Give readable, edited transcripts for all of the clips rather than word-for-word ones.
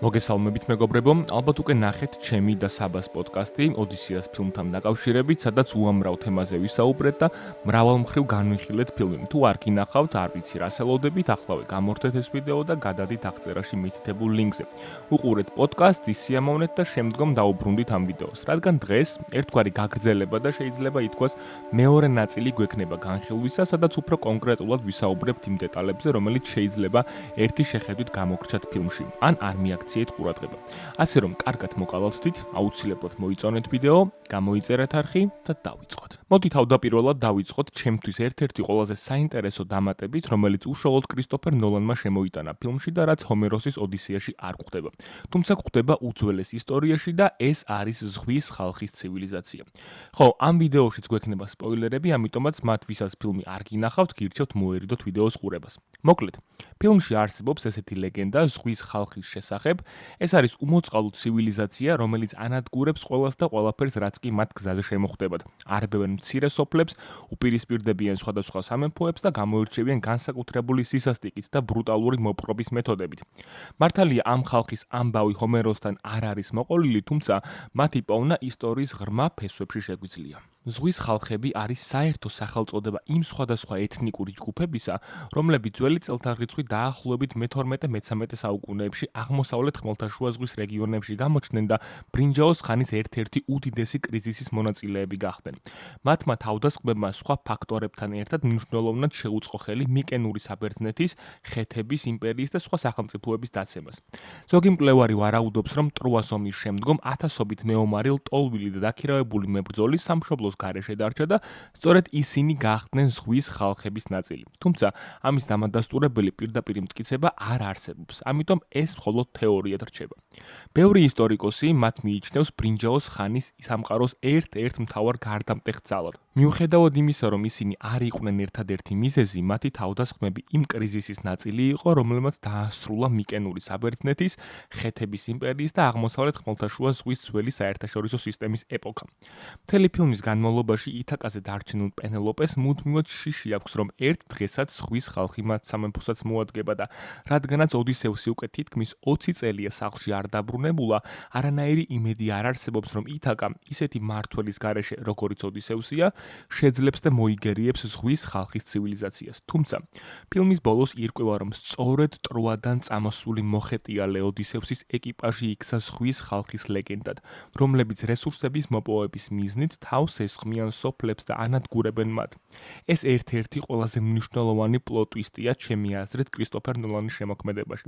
მოგესალმებით მეგობრებო, ალბათ უკვე ნახეთ ჩემი და საბას პოდკასტი ოდისეას ფილმთან დაკავშირებით, სადაც უამრავ თემაზე ვისაუბრეთ და მრავალმხრივ განვიხილეთ ფილმი. თუ არ გინახავთ, არ ვიცი რას ელოდებით, ახლავე გამორთეთ ეს ვიდეო და გადადით აღწერაში მითითებულ ლინკზე. უყურეთ პოდკასტს, ის სიამოვნეთ და შემდგომ დაუბრუნდით ამ ვიდეოს. რადგან დღეს ერთგვარი გაგრძელება და შეიძლება ითქვას მეორე ნაწილი გვექნება განხილვისა, სადაც უფრო კონკრეტულად ვისაუბრებთ იმ დეტალებზე, რომელიც შეიძლება ერთი შეხედვით გამოგრჩათ ფილმში, ან არ მიაქციეთ ყურადღება. ასე რომ, კარგად მოკალავდით, აუცილებლად მოიწონეთ ვიდეო, გამოიწერეთ არხი და დავიწყოთ. მოდი თავდაპირველად დავიწყოთ ჩემთვის ერთ-ერთი ყველაზე საინტერესო დამატებით, რომელიც უშუალოდ კრისტოფერ ნოლანმა შემოიტანა ფილმში და რაც ჰომეროსის ოდისეაში არ გვხდება. თუმცა გვხდება უძველეს ისტორიაში და ეს არის ზღვის ხალხის ცივილიზაცია. ხო, ამ ვიდეოშიც გვექნება სპოილერები, ამიტომაც მათ ვისაც ფილმი არ გინახავთ, გირჩევთ მოერიდოთ ვიდეოს ყურებას. მოკლედ, ფილმში არსებობს ესეთი ლეგენდა ზღვის ხალხის შესახებ. ეს არის უმოწყალო ცივილიზაცია, რომელიც ანადგურებს ყველას და ყველაფერს, რაც კი მათ გზაზე შემოხვდებათ. არბევენ მცირე სოფლებს, უპირისპირდებიან სხვადასხვა სამეფოებს და გამოირჩევიან განსაკუთრებული სისასტიკით და ბრუტალური მოპყრობის მეთოდებით. მართალია ამ ხალხის ამბავი ჰომეროსთან არ არის მოყოლილი, თუმცა მათი პოვნა ისტორიის ღრმა ფესვებში შეგვიძლია. ზღვის ხალხები არის საერთო სახელწოდება იმ სხვადასხვა ეთნიკური ჯგუფებისა, რომლებიც ძველი წელთაღრიცხვით დაახლოებით მე-12-მე-13 საუკუნეებში აღმოსავლეთ ხმელთაშუა ზღვის რეგიონებში გამოჩნდნენ და ბრინჯაოს ხანის ერთ-ერთი უდიდესი კრიზისის მონაწილეები გახდნენ. მათმა თავდასხმებმა სხვა ფაქტორებთან ერთად მნიშვნელოვნად შეუწყო ხელი მიკენური საბერძნეთის, ხეთების იმპერიის და სხვა სახელმწიფოების დაცემას. ზოგი მკვლევარი ვარაუდობს, რომ ტროას ომის შემდგომ ათასობით მეომარი, ლტოლვილი და დაქირავებული მებრძოლი სამშობლოს გარეშე დარჩა და სწორედ ისინი გახდნენ ზღვის ხალხების ნაწილი. თუმცა ამის დამადასტურებელი პირდაპირ მტკიცება არ არსებობს, ამიტომ ეს მხოლოდ თეორიად რჩება. ბევრი ისტორიკოსი მათ მიიჩნევს ბრინჯაოს ხანის სამყაროს ერთ-ერთ მთავარ გარდამტეხ ძალად. მიუხედავად იმისა, რომ ისინი არ იყვნენ ერთადერთი მიზეზი, მათი თავდასხმები იმ კრიზისის ნაწილი იყო, რომელმაც დაასრულა მიკენური საბერძნეთის, ხეთების იმპერიის და აღმოსავლეთ ხმელთაშუა ზღვის ძველი საერთაშორისო სისტემის ეპოქა. მთელი ფილმის განმავლობაში ითაკაზე დარჩენილ პენელოპეს მუდმივად შიში აქვს, რომ ერთ დღესაც ზღვის ხალხი მათ სამეფოსაც მოადგება და რადგანაც ოდისევსი უკვე თითქმის 20 წელია სახლში არ დაბრუნებულა, არანაირი იმედი არ არსებობს, რომ ითაკა ისეთი მმართველის გარეშე, როგორიც ოდისევსია, შეძლებს და მოიგერიებს ზღვის ხალხის ცივილიზაციას. თუმცა, ფილმის ბოლოს ირკვევა, რომ სწორედ ტროადან წამოსული მოხეტიალე ოდისევსის ეკიპაჟი იქცა ზღვის ხალხის ლეგენდად, რომლებიც რესურსების მოპოვების მიზნით თავს ესხმიან სოფლებს და ანადგურებენ მათ. ეს ერთ-ერთი ყველაზე მნიშვნელოვანი პლოტ ტვისტია ჩემი აზრით კრისტოფერ ნოლანის შემოქმედებაში.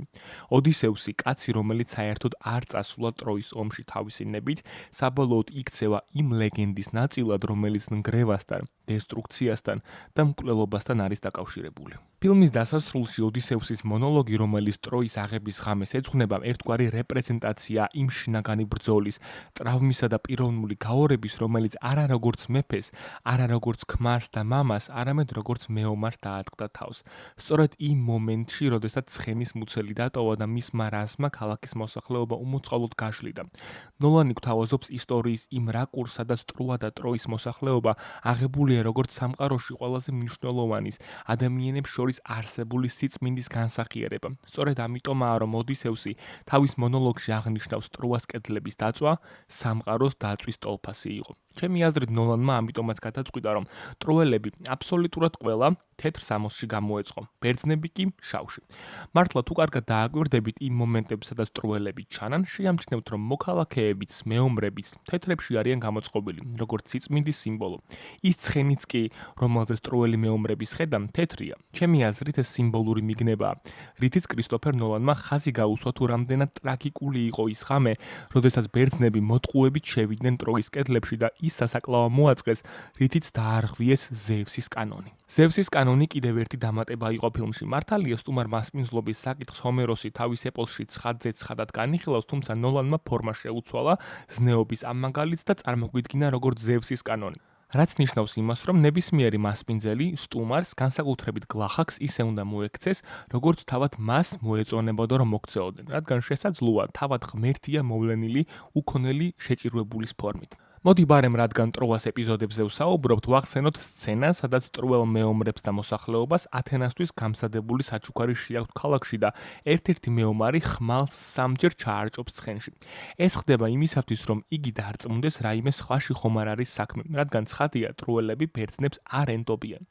ოდისევსი, კაცი, რომელიც საერთოდ არ წასულა ტროის ომში თავისი ნებით, საბოლოოდ იქცევა იმ ლეგენდის ნაწილად, რომელიც ნგრევასთან, დესტრუქციასთან და მკვლელობასთან არის დაკავშირებული. ფილმის დასასრულში ოდისევსის მონოლოგი, რომელიც ტროის აღების ღამეს ეძღვნება, ერთგვარი რეპრეზენტაცია იმ შინაგანი ბრძოლის, ტრავმისა და პიროვნული გაორების, რომელიც არა როგორც მეფეს, არა როგორც ქმარს და მამას, არამედ როგორც მეომარს დაატყდა თავს. სწორედ იმ მომენტში, როდესაც ცხენის მუცელი დატოვა და მისმა რაზმმა ქალაქის მოსახლეობა უმოწყალოდ გაშლიდა. ნოლანი გვთავაზობს ისტორიის იმ რაკურსს, სადაც ტროა და ტროის მოსახლეობა აღებულია როგორც სამყაროში ყველაზე მნიშვნელოვანის, ადამიანებს შორის არსებული სიწმინდის განსახიერება. სწორედ ამიტომაა, რომ ოდისევსი თავის მონოლოგში აღნიშნავს ტროას კედლების დაწვა, სამყაროს დაწვის ტოლფასი იყო. ჩემი აზრით ნოლანმა ამიტომაც გადაწყვიტა, რომ ტროელები აბსოლუტურად ყველა თეთრ სამოსში გამოეწყო, ბერძნები კი შავში. მართლა თუ კარგად დააკვირდებით იმ მომენტებს, სადაც ტროელები ჩანან, შეამჩნევთ, რომ მოქალაქეებიც, მეომრებიც თეთრებში არიან გამოწყობილი, როგორც სიწმინდის სიმბოლო. ის ცხენიც კი, რომელზეც ტროელი მეომრების ხედა, თეთრია. ჩემი აზრით ეს სიმბოლური მიგნებაა, რითიც კრისტოფერ ნოლანმა ხაზი გაუსვა თუ რამდენად ტრაგიკული იყო ის ღამე, როდესაც ბერძნები მოტყუებით შევიდნენ ტროის კედლებში და ის სასაკლაო მოაწყეს, რითიც დაარღვიეს ზევსის კანონი. ზევსის კანონი კიდევ ერთი დამატება იყო ფილმში. მართალია სტუმარ მასპინძლობის საკითხს ჰომეროსი თავის ეპოსში ცხადად განიხილავს, თუმცა ნოლანმა ფორმა შეუცვალა ზნეობის ამ მაგალითს და წარმოგვიდგინა როგორც ზევსის კანონი. რაც ნიშნავს იმას, რომ ნებისმიერი მასპინძელი სტუმარს განსაკუთრებით გლახაკს ისე უნდა მოექცეს, როგორც თავად მას მოეწონებოდა რომ მოქცეოდნენ, რადგან შესაძლოა თავად ღმერთია მოვლენილი უქონელი შეჭირვებულის ფორმით. მოდი ბარემ რადგან ტროას ეპიზოდებზე ვსაუბრობთ, ვახსენოთ სცენა, სადაც ტროელ მეომრებს და მოსახლეობას ათენასთვის გამსადებული საჩუქარი შეაქვთ ქალაქში და ერთ-ერთი მეომარი ხმალს სამჯერ ჩაარჭობს ცხენში. ეს ხდება იმისათვის, რომ იგი დარწმუნდეს რაიმე სხვაში ხომ არ არის საქმე, რადგან ცხადია ტროელები ბერძნებს არ ენდობიან.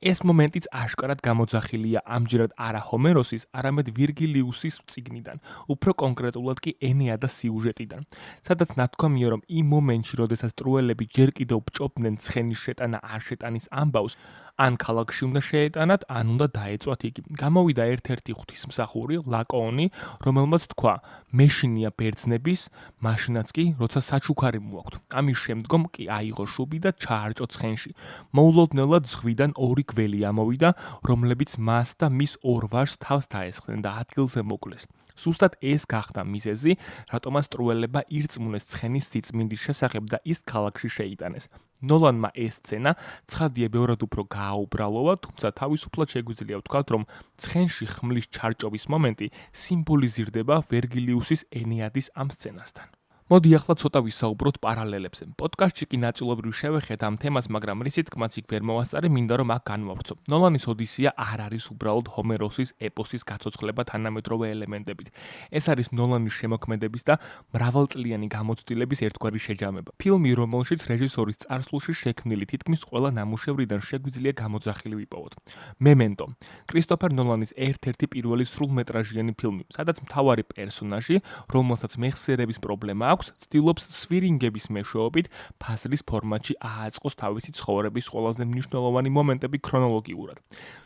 ეს მომენტიც აშკარად გამოძახილია ამჯერად არა ჰომეროსის, არამედ ვირგილიუსის წიგნიდან, უფრო კონკრეტულად კი ენეადას სიუჟეტიდან, სადაც ნათქვამია, რომ იმ მომენტში, როდესაც ტროელები ჯერ კიდევ ბჭობდნენ ცხენის შეტანა არ შეტანის ამბავს, ან ქალაქში უნდა შეეტანათ, ან უნდა დაეწვათ იგი. გამოვიდა ერთ-ერთი ღვთისმსახური, ლაკონი, რომელმაც თქვა: მეშინია ბერძნების, მაშინაც კი, როცა საჩუქარი მოაქვთ. ამის შემდგომ კი აიღო შუბი და ჩაარჭო ცხენში. მოულოდნელად ზღვიდან ორი გველი ამოვიდა, რომლებიც მას და მის ორ ვაჟს თავს დაესხნენ და ადგილზე მოკლეს. სუსტად ეს გახდა მიზეზი, რატომაც ტროელებმა ირწმუნეს ცხენის სიწმინდის შესახებ და ის ქალაქში შეიტანეს. ნოლანმა ეს სცენა ცხადია ბევრად უფრო გააუბრალოვა, თუმცა თავისუფლად შეგვიძლია ვთქვათ, რომ ცხენში ხმლის ჩარჭობის მომენტი სიმბოლიზირდება ვერგილიუსის ენეადის ამ სცენასთან. მოდი ახლა ცოტა ვისაუბროთ პარალელებზე. პოდკასტში კი ნაწილობრივ შევეხეთ ამ თემას, მაგრამ რისი თქმაც იქ ვერ მოვასწარე, მინდა რომ აქ განვავრცო. ნოლანის ოდისეა არ არის უბრალოდ ჰომეროსის ეპოსის გაცოცხლება თანამედროვე ელემენტებით. ეს არის ნოლანის შემოქმედების და მრავალწლიანი გამოცდილების ერთგვარი შეჯამება. ფილმი, რომელშიც რეჟისორის წარსულში შექმნილი თითქმის ყველა ნამუშევრიდან შეგვიძლია გამოძახილი ვიპოვოთ. მემენტო, კრისტოფერ ნოლანის ერთ-ერთი პირველი სრულმეტრაჟიანი ფილმი, სადაც მთავარი პერსონაჟი, რომელსაც მეხსიერების პრობლემა აქვს, ცდილობს სვირინგების მეშვეობით ფაზლის ფორმატში ააწყოს თავისი ცხოვრების ყველაზე მნიშვნელოვანი მომენტები ქრონოლოგიურად.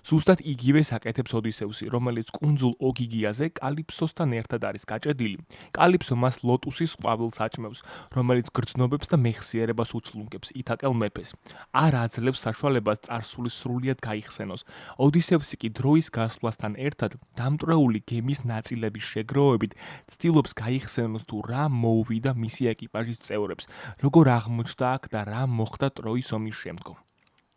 ზუსტად იგივე საკეთებს ოდისევსი, რომელიც კუნძულ ოგიგიაზე კალიფსოსთან ერთად არის გაჭედილი. კალიფსო მას ლოტუსის ყვავილს აჭმევს, რომელიც გრძნობებს და მეხსიერებას უჩლუნგებს ითაკელ მეფეს. არ აძლევს საშუალებას წარსული სრულიად გაიხსენოს. ოდისევსი კი დროის გასვლასთან ერთად დამტვრეული გემის ნაწილების შეგროვებით ცდილობს გაიხსენოს თუ რა მოუვიდა მისი ეკიპაჟის წევრებს, როგორ აღმოჩნდა აქ და რა მოხდა ტროის ომის შემდგომ.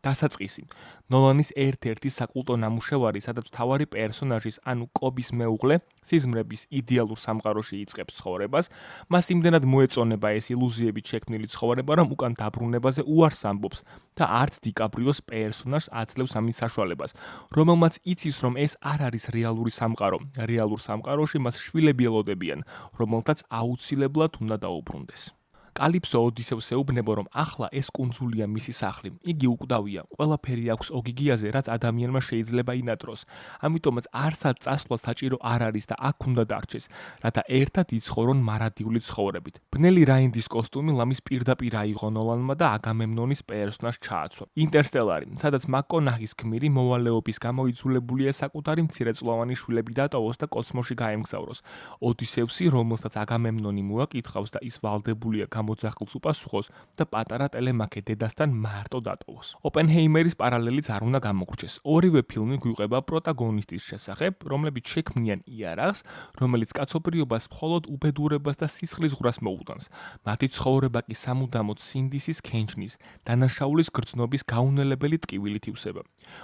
დასაწყისი. ნოლანის ერთ-ერთი საკულტო ნამუშევარი, სადაც მთავარი პერსონაჟის, ანუ კობის მეუღლე, სიზმრების იდეალურ სამყაროში იწყებს ცხოვრებას, მას იმდენად მოეწონება ეს ილუზიებით შექმნილი ცხოვრება, რომ უკან დაბრუნებაზე უარს ამბობს და არც დიკაპრიოს პერსონაჟს აძლევს ამის საშუალებას, რომელმაც იცის, რომ ეს არ არის რეალური სამყარო. რეალურ სამყაროში მას შვილები ელოდებიან, რომელთაც აუცილებლად უნდა დაუბრუნდეს. კალიფსო ოდისევს ეუბნება, რომ ახლა ეს კუნძულია მისი სახლი. იგი უკვდავია, ყველაფერი აქვს ოგიგიაზე, რაც ადამიანმა შეიძლება ინატროს. ამიტომაც არსად წასვლა საჭირო არ არის და აქ უნდა დარჩეს, რათა ერთად იცხოვრონ მარადიული ცხოვრებით. ბნელი რაინდის კოსტუმი ლამის პირდაპირ აიღო ნოლანმა და აგამემნონის პერსონაჟს ჩააცვა. ინტერსტელარი, სადაც მაკკონაჰის ქმირი მოვალეობის გამო იძულებულია საკუთარი მცირეწლოვანი შვილები დატოვოს და კოსმოსში გაემგზავროს. ოდისევსი, რომელსაც აგამემნონი მოაკითხავს და ის ვალდებულია მოძახილს უპასუხოს და პატარა ტელემაქე დედასთან მარტო დატოვოს. ოპენჰეიმერის პარალელიც არ უნდა გამოგრჩეს. ორივე ფილმი გვიყვება პროტაგონისტის შესახებ, რომლებიც შექმნიან იარაღს, რომელიც კაცობრიობას მხოლოდ უბედურებას და სისხლისღვრას მოუდანს. მათი ცხოვრება კი სამუდამოდ სინდისის ქენჩნის, დანაშაულის გრძნობის გაუნელებელი ტკივილით ივსება.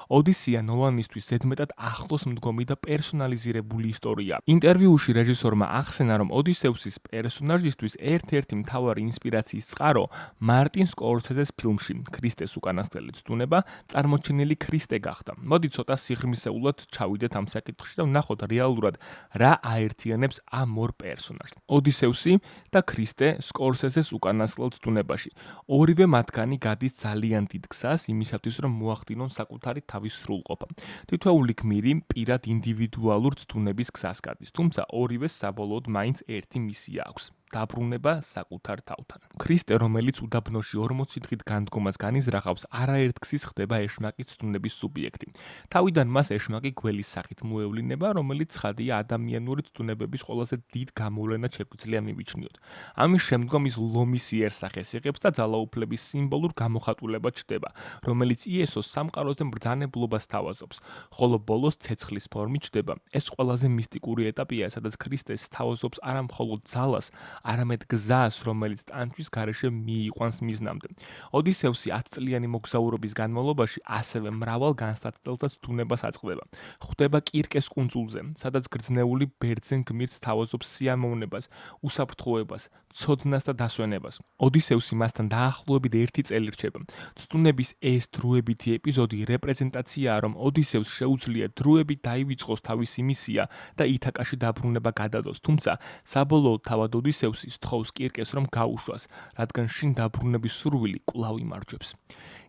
ოდისეა ნოლანისთვის ზედმეტად ახლოს მდგომი და პერსონალიზირებული ისტორია. ინტერვიუში რეჟისორმა ახსენა, რომ ოდისევსის პერსონაჟისთვის ერთ-ერთი მთავარი ინსპირაციის წყარო მარტინ სკორსეზეს ფილმში ქრისტეს უკანასკნელი ცდუნება წარმოჩენილი ქრისტე გახდა. მოდი ცოტა სიღრმისეულად ჩავიდეთ ამ საკითხში და ვნახოთ რეალურად რა აერთიანებს ამ ორ პერსონაჟს. ოდისევსი და ქრისტე სკორსეზეს უკანასკნელ ცდუნებაში. ორივე მათგანი გადის ძალიან დიდ გზას იმისათვის, რომ მოახდინონ საკუთარი თავის სრულყოფა. თითოეული გმირი პირად ინდივიდუალურ ცდუნების გზას გადის, თუმცა ორივეს საბოლოოდ მაინც ერთი მისია აქვს. დაბრუნება საკუთარ თავთან. ქრისტე, რომელიც უდაბნოში 40 დღით განდგომას განიზრახავს, არაერთ გზის ხდება ეშმაკის ცდუნების სუბიექტი. თავიდან მას ეშმაკი გველის სახით მოევლინება, რომელიც ცხადია ადამიანური ცდუნებების ყველაზე დიდ გამოვლენად შეგვიძლია მივიჩნიოთ. ამის შემდგომ ის ლომის იერსახეს იღებს და ძალაუფლების სიმბოლურ გამოხატულებად ჩდება, რომელიც იესოს სამყაროზე მბრძანებლობას თავაზობს, ხოლო ბოლოს ცეცხლის ფორმით ჩდება. ეს ყველაზე მისტიკური ეტაპია, სადაც ქრისტე სთავაზობს არა მხოლოდ ძალას, არამედ გზას, რომელიც ტანჯვის გარეშე მიიყვანს მიზნამდე. ოდისევსი 10 წლიანი მოგზაურობის განმავლობაში ასევე მრავალ განსაცდელთა ცდუნებას აწყდება. ხვდება კირკეს კუნძულზე, სადაც გრძნეული ბერძენ გმირს თავაზობს სიამოვნებას, უსაფრთხოებას, ცოდნას და დასვენებას. ოდისევსი მასთან დაახლოებით 1 წელი რჩება. ცდუნების ეს დროებითი ეპიზოდი რეპრეზენტაციაა, რომ ოდისევს შეუძლია დროებით დაივიწყოს თავისი მისია და ითაკაში დაბრუნება გადადოს, თუმცა საბოლოოდ თავად ოდისევსი სთხოვს კირკეს, რომ გაუშვას, რადგან შინ დაბრუნების სურვილი კვლავ იმარჯვებს.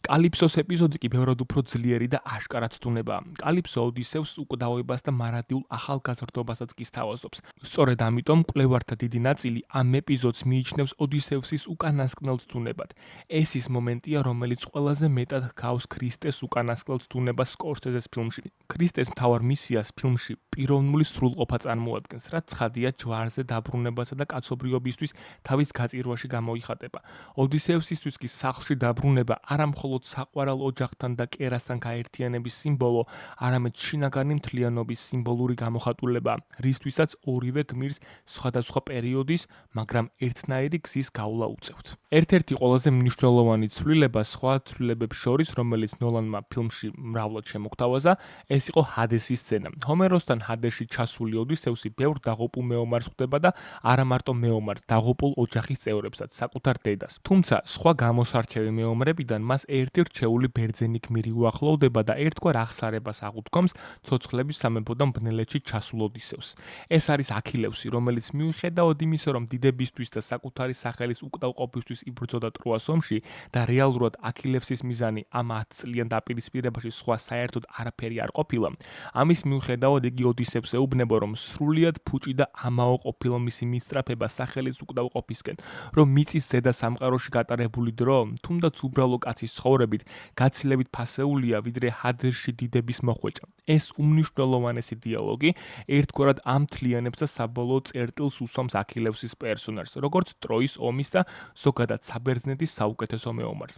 კალიფსოს ეპიზოდი კი ბევრად უფრო ძლიერი და აშკარა ცდუნებაა. კალიფსო ოდისევს უკვდავებას და მარადიულ ახალგაზრდობასაც კი სთავაზობს. სწორედ ამიტომ მკვლევართა დიდი ნაწილი ამ ეპიზოდს მიიჩნევს ოდისევსის უკანასკნელ ცდუნებად. ეს ის მომენტია, რომელიც ყველაზე მეტად ჰგავს ქრისტეს უკანასკნელ ცდუნებას სკორსეზეს ფილმში. ქრისტეს მთავარ მისიას ფილმში პიროვნული სრულყოფა წარმოადგენს, რაც ცხადია ჯვარზე დაბრუნებასა და კაცობრიობისთვის თავის გაწირვაში გამოიხატება. ოდისევსისთვის კი სახლში დაბრუნება არა მხოლოდ საყვარელ ოჯახთან და კერასთან გაერთიანების სიმბოლო, არამედ შინაგანი მთლიანობის სიმბოლური გამოხატულება, რისთვისაც ორივე გმირს სხვადასხვა პერიოდის, მაგრამ ერთნაირი გზის გავლა უწევთ. ერთ-ერთი ყველაზე მნიშვნელოვანი ცვლილება სხვა ცვლილებებს შორის, რომელიც ნოლანმა ფილმში მრავლად შემოგთავაზა, ეს იყო ჰადესის სცენა. ჰომეროსთან ჰადესში ჩასული ოდისევსი ბევრ დაღუპულ მეომარს ხვდება და არა მარტო მეომარს, დაღუპულ ოჯახის წევრებსაც, საკუთარ დედას. თუმცა სხვა გამოსარჩევი მეომრებიდან მას ერთი რჩეული ბერძენი გმირი უახლოვდება და ერთგვარ აღსარებას აღუთქვამს ცოცხლების სამეფოდან ბნელეთში ჩასულ ოდისევს. ეს არის აქილევსი, რომელიც მიუხედავად იმისა, რომ დიდებისთვის და საკუთარი სახელის უკდავყოფისთვის იბრძოდა ტროას ომში და რეალურად აქილევსის მიზანი ამ 10 წლიან დაპირისპირებაში სხვა საერთოდ არაფერი არ ყოფილა, ამის მიუხედავად იგი ოდისევს ეუბნება, რომ სრულიად ფუჭი და ამაო ყოფილა მისი მისწრაფება სახელის უკდავყოფისკენ, რომ მიწის ზედა სამყაროში გატარებული დრო, თუნდაც უბრალო კაცის ცხოვრებით, გაცილებით ფასეულია, ვიდრე ჰადესში დიდების მოხვეჭა. ეს უმნიშვნელოვანესი დიალოგი ერთგვარად ამთლიანებს და საბოლოო წერტილს უსვამს აქილევსის პერსონაჟს, როგორც ტროის ომის და ზოგადად საბერძნეთის საუკეთესო მეომარს.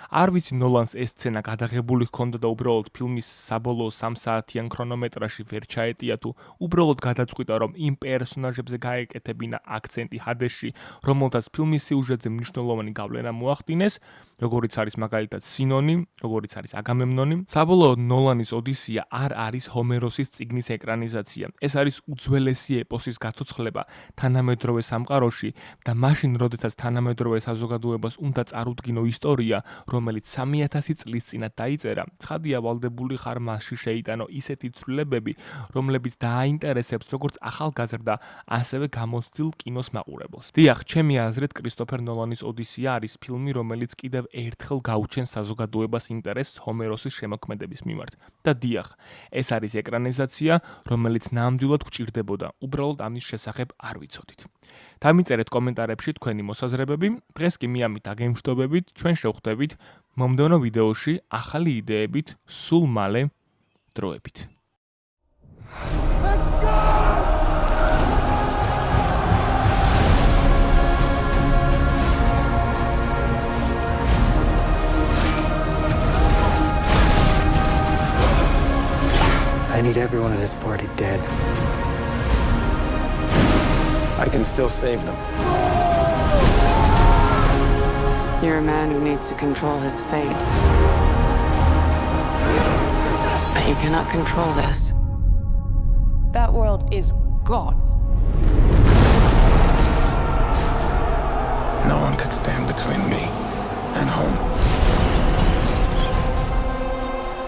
არ ვიცი ნოლანს ეს სცენა გადაღებული ჰქონდა და უბრალოდ ფილმის საბოლოო 3 საათიან ქრონომეტრაჟი ვერ ჩაეტია თუ უბრალოდ გადაწყვიტა, რომ იმ პერსონაჟებზე გაეკეთებინა აქცენტი ჰადესში, რომელთაც ფილმის სიუჟეტზე მნიშვნელოვანი გავლენა მოახდინეს, როგორიც არის მაგალითად სინონი, როგორიც არის აგამემნონი. საბოლოოდ ნოლანის ოდისია არ არის ჰომეროსის წიგნის ეკრანიზაცია. ეს არის უძველესი ეპოსის გაცოცხლება თანამედროვე სამყაროში და მაშინ, როდესაც თანამედროვე საზოგადოებას უნდა წარუდგინო ისტორია, რომელიც 3000 წლის წინათ დაიწერა, ცხადია ვალდებული ხარ მასში შეიტანო ისეთი ცვლილებები, რომლებიც დააინტერესებს როგორც ახალგაზრდა, ასევე გამოცდილ კინოს მაყურებელს. დიახ, ჩემი აზრით კრისტოფერ ნოლანის ოდისია არის ფილმი, რომელიც კიდევ ერთხელ გაუჩენს საზოგადოებას ინტერესს ჰომეროსის შემოქმედების მიმართ. და დიახ, ეს არის ეკრანიზაცია, რომელიც ნამდვილად გვჭირდებოდა. უბრალოდ ამის შესახებ არ ვიცოდით. დამიწერეთ კომენტარებში თქვენი მოსაზრებები. დღეს კი მიამით აგემშვიდობებით, ჩვენ შევხვდებით მომდევნო ვიდეოში ახალი იდეებით, სულ მალე დროებით. Let's go! I need everyone at this party dead. I can still save them. You're a man who needs to control his fate. But you cannot control this. That world is gone. No one could stand between me and home.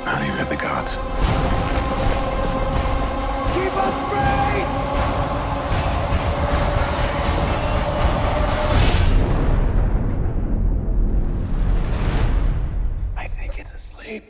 Not even the gods. Keep us free! I think it's asleep.